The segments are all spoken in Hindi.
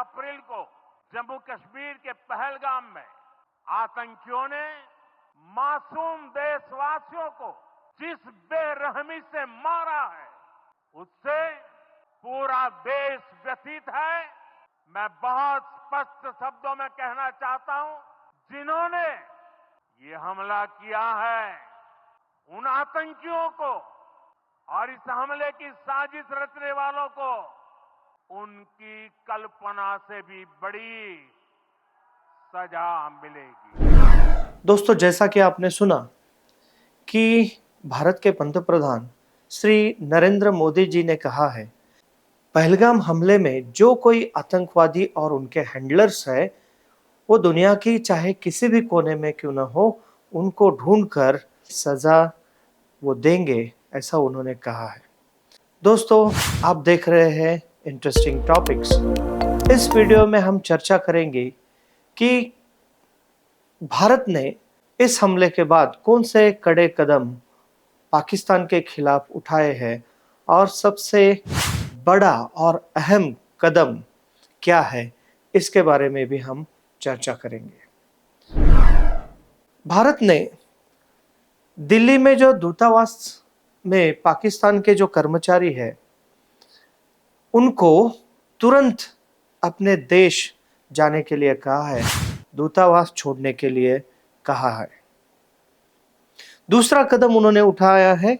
अप्रैल को जम्मू कश्मीर के पहलगाम में आतंकियों ने मासूम देशवासियों को जिस बेरहमी से मारा है, उससे पूरा देश व्यथित है। मैं बहुत स्पष्ट शब्दों में कहना चाहता हूं, जिन्होंने ये हमला किया है, उन आतंकियों को और इस हमले की साजिश रचने वालों को उनकी कल्पना से भी बड़ी सजा मिलेगी। दोस्तों, जैसा कि आपने सुना कि भारत के पंतप्रधान श्री नरेंद्र मोदी जी ने कहा है, पहलगाम हमले में जो कोई आतंकवादी और उनके हैंडलर्स है, वो दुनिया की चाहे किसी भी कोने में क्यों ना हो, उनको ढूंढकर सजा वो देंगे, ऐसा उन्होंने कहा है। दोस्तों, आप देख रहे हैं इंटरेस्टिंग टॉपिक्स। इस वीडियो में हम चर्चा करेंगे कि भारत ने इस हमले के बाद कौन से कड़े कदम पाकिस्तान के खिलाफ उठाए हैं और सबसे बड़ा और अहम कदम क्या है, इसके बारे में भी हम चर्चा करेंगे। भारत ने दिल्ली में जो दूतावास में पाकिस्तान के जो कर्मचारी हैं, उनको तुरंत अपने देश जाने के लिए कहा है, दूतावास छोड़ने के लिए कहा है। दूसरा कदम उन्होंने उठाया है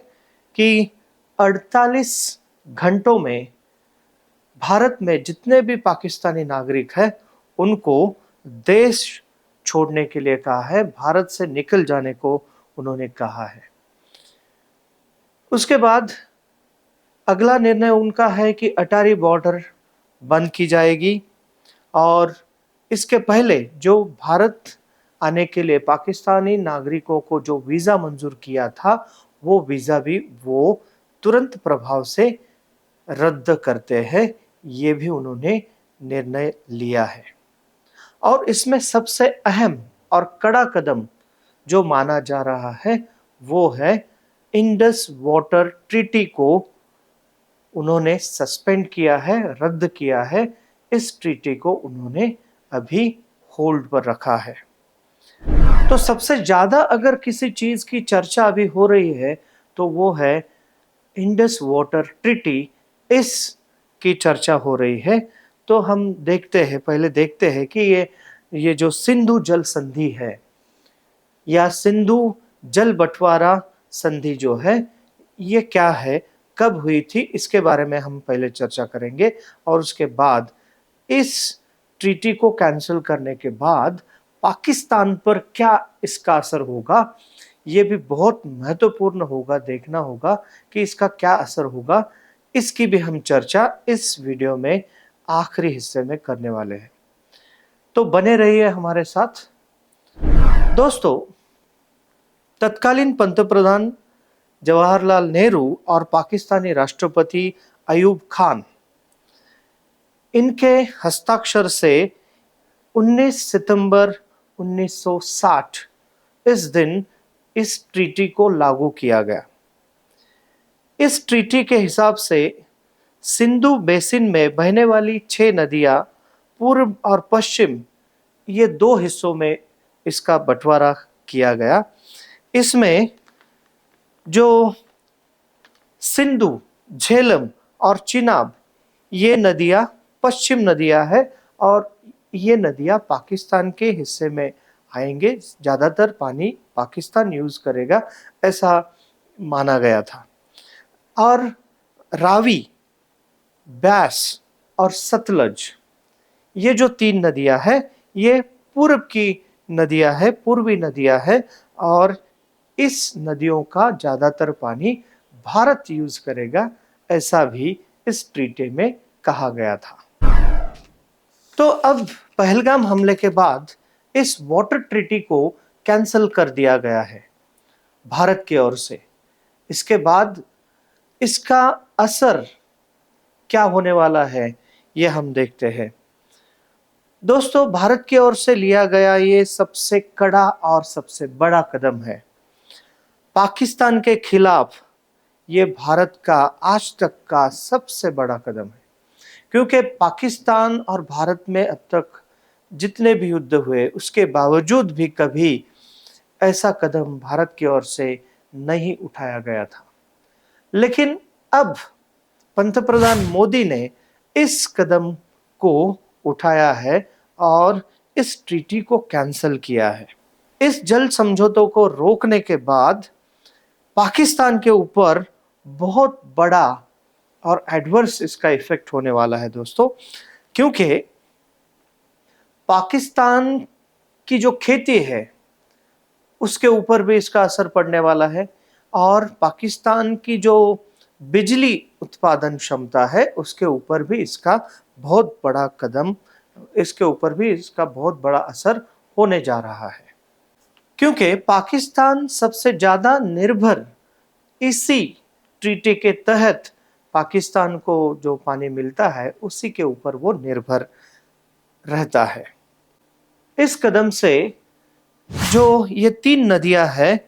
कि 48 घंटों में भारत में जितने भी पाकिस्तानी नागरिक हैं, उनको देश छोड़ने के लिए कहा है, भारत से निकल जाने को उन्होंने कहा है। उसके बाद अगला निर्णय उनका है कि अटारी बॉर्डर बंद की जाएगी और इसके पहले जो भारत आने के लिए पाकिस्तानी नागरिकों को जो वीज़ा मंजूर किया था, वो वीज़ा भी वो तुरंत प्रभाव से रद्द करते हैं, ये भी उन्होंने निर्णय लिया है। और इसमें सबसे अहम और कड़ा कदम जो माना जा रहा है, वो है इंडस वाटर ट्रीटी को उन्होंने सस्पेंड किया है, रद्द किया है। इस ट्रीटी को उन्होंने अभी होल्ड पर रखा है। तो सबसे ज्यादा अगर किसी चीज की चर्चा अभी हो रही है, तो वो है इंडस वाटर ट्रीटी, इस की चर्चा हो रही है। तो हम पहले देखते हैं कि ये जो सिंधु जल संधि है या सिंधु जल बंटवारा संधि जो है, ये क्या है, कब हुई थी, इसके बारे में हम पहले चर्चा करेंगे। और उसके बाद इस ट्रीटी को कैंसिल करने के बाद पाकिस्तान पर क्या इसका असर होगा, ये भी बहुत महत्वपूर्ण होगा, देखना होगा कि इसका क्या असर होगा। इसकी भी हम चर्चा इस वीडियो में आखिरी हिस्से में करने वाले हैं, तो बने रहिए हमारे साथ। दोस्तों, तत्कालीन पंतप्रधान जवाहरलाल नेहरू और पाकिस्तानी राष्ट्रपति अयूब खान, इनके हस्ताक्षर से 19 सितंबर 1960 इस दिन इस ट्रीटी को लागू किया गया। इस ट्रीटी के हिसाब से सिंधु बेसिन में बहने वाली 6 नदियां, पूर्व और पश्चिम, ये 2 हिस्सों में इसका बंटवारा किया गया। इसमें जो सिंधु, झेलम और चिनाब, ये नदियां पश्चिम नदियां है और ये नदियां पाकिस्तान के हिस्से में आएंगे। ज़्यादातर पानी पाकिस्तान यूज़ करेगा, ऐसा माना गया था। और रावी, ब्यास और सतलज, ये जो 3 नदियां हैं, ये पूर्व की नदियां हैं, पूर्वी नदियां हैं, और इस नदियों का ज़्यादातर पानी भारत यूज़ करेगा, ऐसा भी इस ट्रीटी में कहा गया था। तो अब पहलगाम हमले के बाद इस वाटर ट्रीटी को कैंसिल कर दिया गया है भारत की ओर से। इसके बाद इसका असर क्या होने वाला है, ये हम देखते हैं। दोस्तों, भारत की ओर से लिया गया ये सबसे कड़ा और सबसे बड़ा कदम है पाकिस्तान के खिलाफ। ये भारत का आज तक का सबसे बड़ा कदम है, क्योंकि पाकिस्तान और भारत में अब तक जितने भी युद्ध हुए उसके बावजूद भी कभी ऐसा कदम भारत की ओर से नहीं उठाया गया था। लेकिन अब पंतप्रधान मोदी ने इस कदम को उठाया है और इस ट्रीटी को कैंसिल किया है। इस जल समझौतों को रोकने के बाद पाकिस्तान के ऊपर बहुत बड़ा और एडवर्स इसका इफेक्ट होने वाला है दोस्तों, क्योंकि पाकिस्तान की जो खेती है उसके ऊपर भी इसका असर पड़ने वाला है और पाकिस्तान की जो बिजली उत्पादन क्षमता है उसके ऊपर भी इसका बहुत बड़ा कदम, इसके ऊपर भी इसका बहुत बड़ा असर होने जा रहा है। क्योंकि पाकिस्तान सबसे ज्यादा निर्भर इसी ट्रीटी के तहत पाकिस्तान को जो पानी मिलता है उसी के ऊपर वो निर्भर रहता है। इस कदम से जो ये 3 नदियां हैं,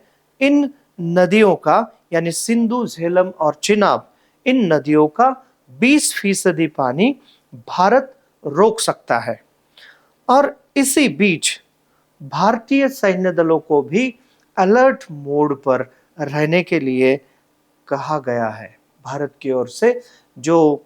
इन नदियों का यानी सिंधु, झेलम और चिनाब, इन नदियों का 20% पानी भारत रोक सकता है। और इसी बीच भारतीय सैन्य दलों को भी अलर्ट मोड पर रहने के लिए कहा गया है। भारत की ओर से जो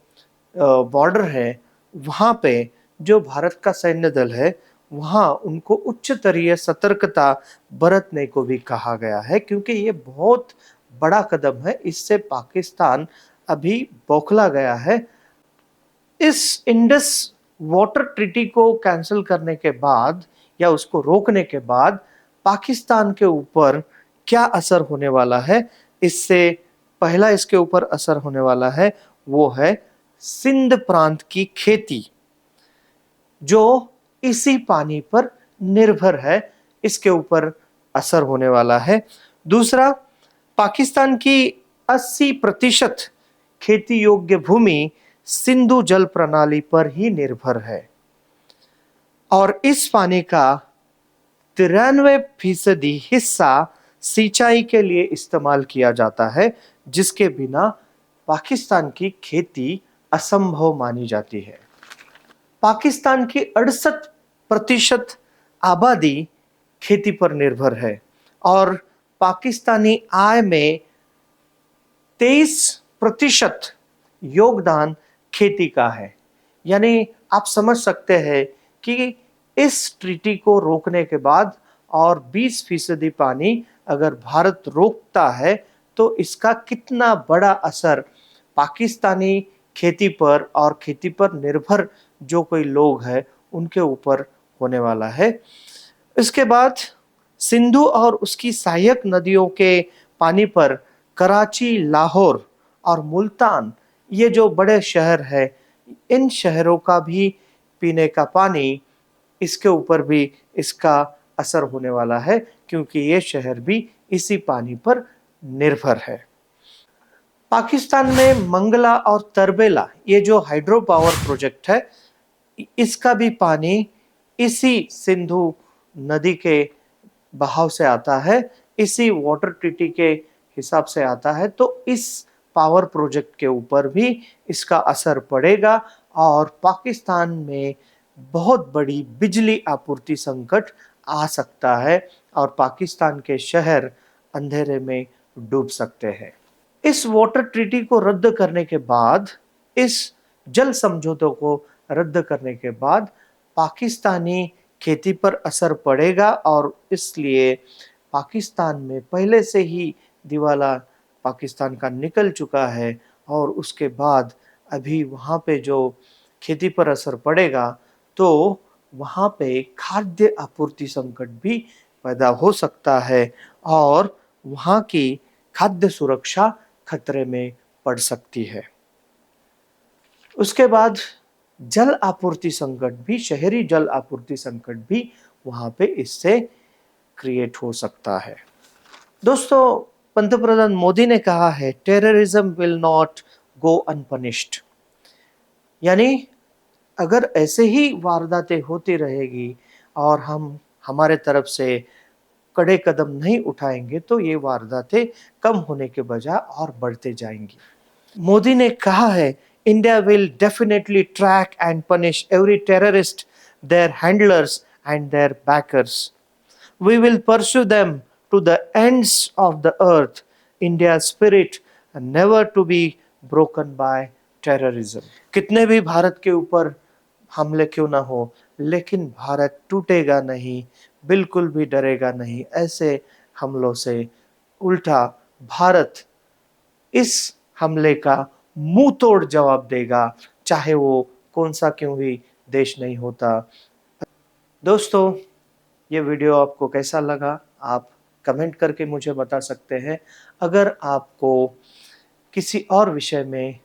बॉर्डर है वहाँ पे जो भारत का सैन्य दल है वहाँ उनको उच्च स्तरीय सतर्कता बरतने को भी कहा गया है, क्योंकि ये बहुत बड़ा कदम है। इससे पाकिस्तान अभी बौखला गया है। इस इंडस वाटर ट्रीटी को कैंसिल करने के बाद या उसको रोकने के बाद पाकिस्तान के ऊपर क्या असर होने वाला है, इससे पहला इसके ऊपर असर होने वाला है वो है सिंध प्रांत की खेती, जो इसी पानी पर निर्भर है, इसके ऊपर असर होने वाला है। दूसरा, पाकिस्तान की 80% खेती योग्य भूमि सिंधु जल प्रणाली पर ही निर्भर है और इस पानी का 93% हिस्सा सिंचाई के लिए इस्तेमाल किया जाता है, जिसके बिना पाकिस्तान की खेती असंभव मानी जाती है। पाकिस्तान की 68% आबादी खेती पर निर्भर है और पाकिस्तानी आय में 23% योगदान खेती का है। यानी आप समझ सकते हैं कि इस ट्रीटी को रोकने के बाद और 20% पानी अगर भारत रोकता है तो इसका कितना बड़ा असर पाकिस्तानी खेती पर और खेती पर निर्भर जो कोई लोग हैं उनके ऊपर होने वाला है। इसके बाद सिंधु और उसकी सहायक नदियों के पानी पर कराची, लाहौर और मुल्तान, ये जो बड़े शहर हैं, इन शहरों का भी पीने का पानी, इसके ऊपर भी इसका असर होने वाला है, क्योंकि ये शहर भी इसी पानी पर निर्भर है। पाकिस्तान में मंगला और तरबेला, ये जो हाइड्रो पावर प्रोजेक्ट है, इसका भी पानी इसी सिंधु नदी के बहाव से आता है, इसी वाटर ट्रीटी के हिसाब से आता है। तो इस पावर प्रोजेक्ट के ऊपर भी इसका असर पड़ेगा और पाकिस्तान में बहुत बड़ी बिजली आपूर्ति संकट आ सकता है और पाकिस्तान के शहर अंधेरे में डूब सकते हैं। इस वाटर ट्रीटी को रद्द करने के बाद, इस जल समझौतों को रद्द करने के बाद पाकिस्तानी खेती पर असर पड़ेगा और इसलिए पाकिस्तान में पहले से ही दिवाला पाकिस्तान का निकल चुका है और उसके बाद अभी वहाँ पे जो खेती पर असर पड़ेगा तो वहाँ पे खाद्य आपूर्ति संकट भी पैदा हो सकता है और वहाँ की खाद्य सुरक्षा खतरे में पड़ सकती है। उसके बाद जल आपूर्ति संकट भी, शहरी जल आपूर्ति संकट भी वहाँ पे इससे क्रिएट हो सकता है। दोस्तों, पंतप्रधान मोदी ने कहा है टेररिज्म विल नॉट गो अनपनिश्ड, यानी अगर ऐसे ही वारदातें होती रहेगी और हम हमारे तरफ से कड़े कदम नहीं उठाएंगे तो ये वारदातें कम होने के बजाय और बढ़ते जाएंगी। मोदी ने कहा है India will definitely track and punish every terrorist, their handlers, and their backers. We will pursue them to the ends of the earth. India's spirit never to be broken by terrorism. कितने भी भारत के ऊपर हमले क्यों ना हो, लेकिन भारत टूटेगा नहीं, बिल्कुल भी डरेगा नहीं। ऐसे हमलों से उल्टा भारत इस हमले का मुंह तोड़ जवाब देगा, चाहे वो कौन सा क्यों भी देश नहीं होता। दोस्तों, ये वीडियो आपको कैसा लगा, आप कमेंट करके मुझे बता सकते हैं। अगर आपको किसी और विषय में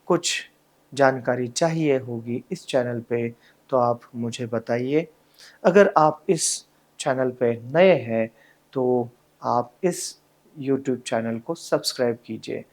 कुछ जानकारी चाहिए होगी इस चैनल पे, तो आप मुझे बताइए। अगर आप इस चैनल पे नए हैं, तो आप इस यूट्यूब चैनल को सब्सक्राइब कीजिए।